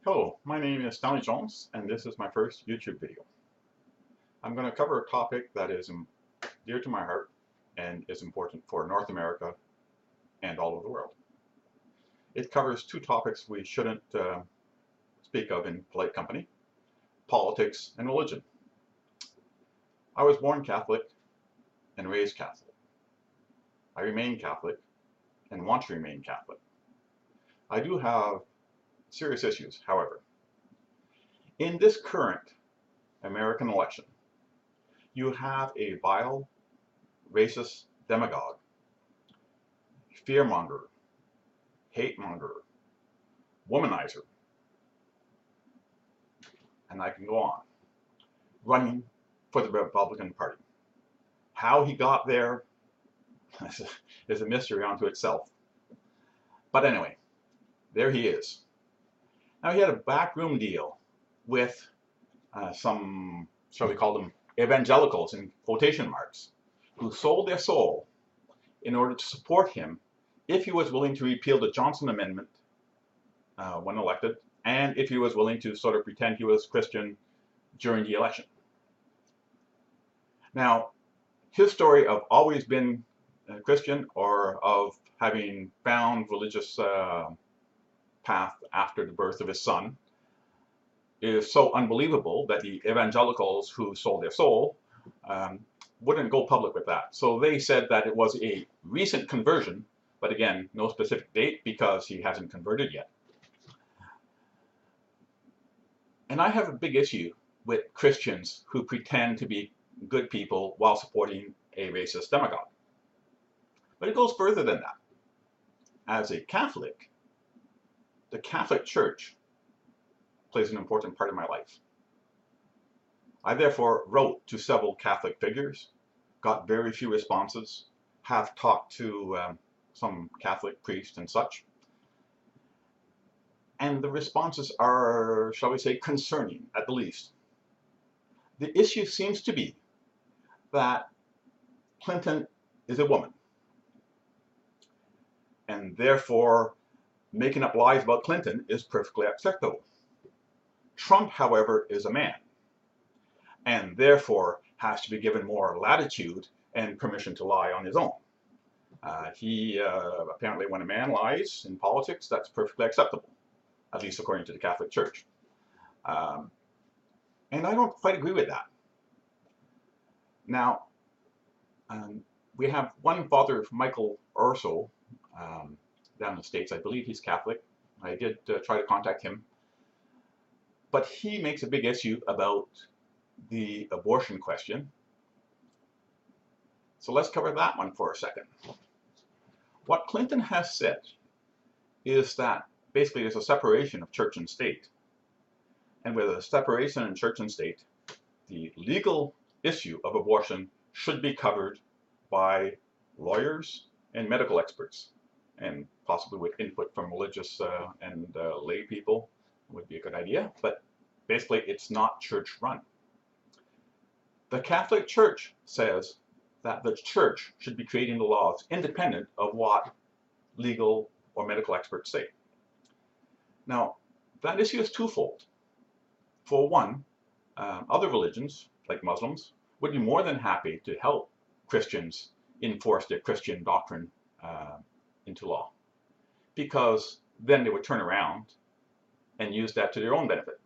Hello, my name is Stanley001 and this is my first YouTube video. I'm going to cover a topic that is dear to my heart and is important for North America and all over the world. It covers two topics we shouldn't speak of in polite company: politics and religion. I was born Catholic and raised Catholic. I remain Catholic and want to remain Catholic. I do have serious issues, however. In this current American election, you have a vile, racist demagogue, fearmonger, hate-monger, womanizer, and I can go on, running for the Republican Party. How he got there is a mystery unto itself. But anyway, there he is. Now, he had a backroom deal with some, shall we call them, evangelicals in quotation marks, who sold their soul in order to support him if he was willing to repeal the Johnson Amendment when elected, and if he was willing to sort of pretend he was Christian during the election. Now, his story of always been Christian or of having found religious path after the birth of his son is so unbelievable that the evangelicals who sold their soul wouldn't go public with that. So they said that it was a recent conversion, but again, no specific date because he hasn't converted yet. And I have a big issue with Christians who pretend to be good people while supporting a racist demagogue. But it goes further than that. As a Catholic, the Catholic Church plays an important part of my life. I therefore wrote to several Catholic figures, got very few responses, have talked to some Catholic priests and such, and the responses are, shall we say, concerning at the least. The issue seems to be that Clinton is a woman, and therefore making up lies about Clinton is perfectly acceptable. Trump, however, is a man, and therefore has to be given more latitude and permission to lie on his own. Apparently, when a man lies in politics, that's perfectly acceptable, at least according to the Catholic Church. And I don't quite agree with that. Now, we have one Father Michael Urso down in the States. I believe he's Catholic. I did try to contact him. But he makes a big issue about the abortion question. So let's cover that one for a second. What Clinton has said is that basically there's a separation of church and state. And with a separation in church and state, the legal issue of abortion should be covered by lawyers and medical experts, and possibly with input from religious and lay people would be a good idea, but basically it's not church run. The Catholic Church says that the church should be creating the laws independent of what legal or medical experts say. Now, that issue is twofold. For one, other religions, like Muslims, would be more than happy to help Christians enforce their Christian doctrine into law, because then they would turn around and use that to their own benefit.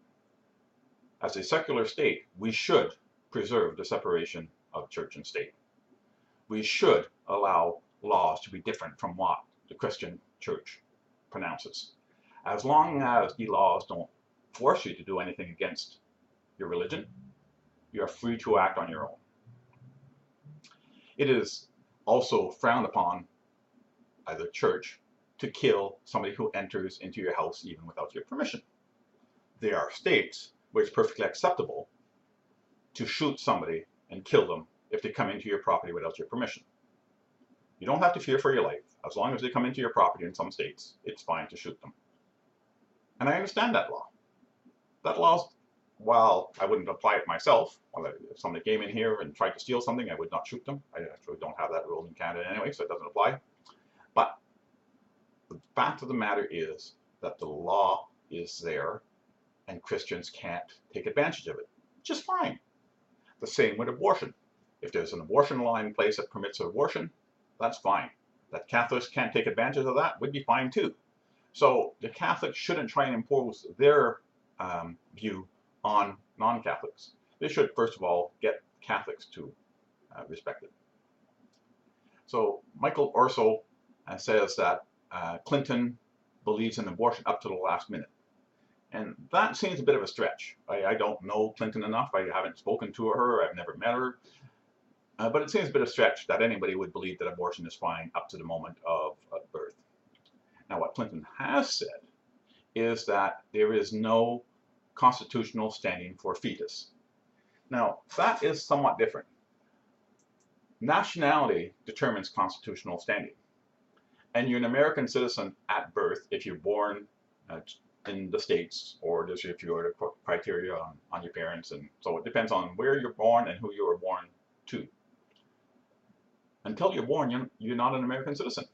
As a secular state, we should preserve the separation of church and state. We should allow laws to be different from what the Christian church pronounces. As long as the laws don't force you to do anything against your religion, you are free to act on your own. It is also frowned upon by the church to kill somebody who enters into your house even without your permission. There are states where it's perfectly acceptable to shoot somebody and kill them if they come into your property without your permission. You don't have to fear for your life. As long as they come into your property in some states, it's fine to shoot them. And I understand that law. That law, while I wouldn't apply it myself, if somebody came in here and tried to steal something, I would not shoot them. I actually don't have that rule in Canada anyway, so it doesn't apply. But the fact of the matter is that the law is there and Christians can't take advantage of it. Just fine. The same with abortion. If there's an abortion law in place that permits abortion, that's fine. That Catholics can't take advantage of that would be fine too. So the Catholics shouldn't try and impose their view on non-Catholics. They should, first of all, get Catholics to respect it. So Michael Orso says that Clinton believes in abortion up to the last minute. And that seems a bit of a stretch. I don't know Clinton enough. I haven't spoken to her. I've never met her. But it seems a bit of a stretch that anybody would believe that abortion is fine up to the moment of birth. Now, what Clinton has said is that there is no constitutional standing for fetus. Now, that is somewhat different. Nationality determines constitutional standing. And you're an American citizen at birth if you're born in the States, or just if you're the criteria on your parents. And so it depends on where you're born and who you were born to. Until you're born, you're not an American citizen.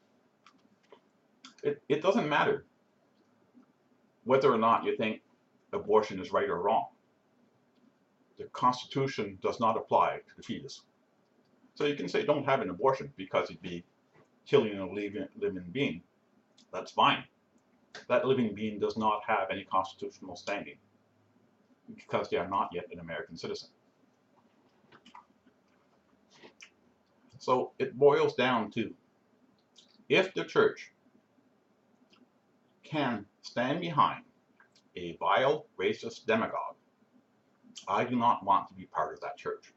It doesn't matter whether or not you think abortion is right or wrong. The Constitution does not apply to the fetus. So you can say don't have an abortion because you'd be killing a living being. That's fine. That living being does not have any constitutional standing because they are not yet an American citizen. So it boils down to, if the church can stand behind a vile, racist demagogue, I do not want to be part of that church.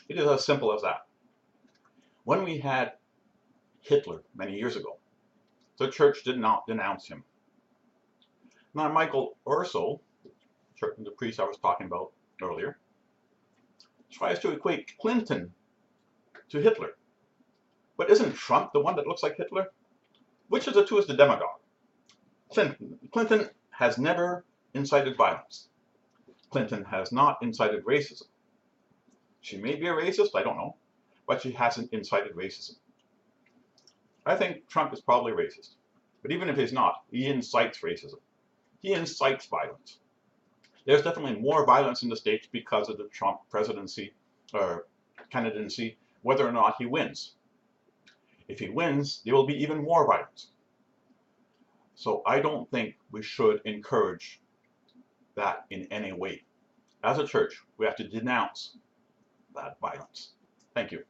It is as simple as that. When we had Hitler many years ago, the church did not denounce him. Now, Michael Orso, the priest I was talking about earlier, tries to equate Clinton to Hitler. But isn't Trump the one that looks like Hitler? Which of the two is the demagogue? Clinton has never incited violence. Clinton has not incited racism. She may be a racist, I don't know, but she hasn't incited racism. I think Trump is probably racist. But even if he's not, he incites racism. He incites violence. There's definitely more violence in the States because of the Trump presidency or candidacy, whether or not he wins. If he wins, there will be even more violence. So I don't think we should encourage that in any way. As a church, we have to denounce that violence. Thank you.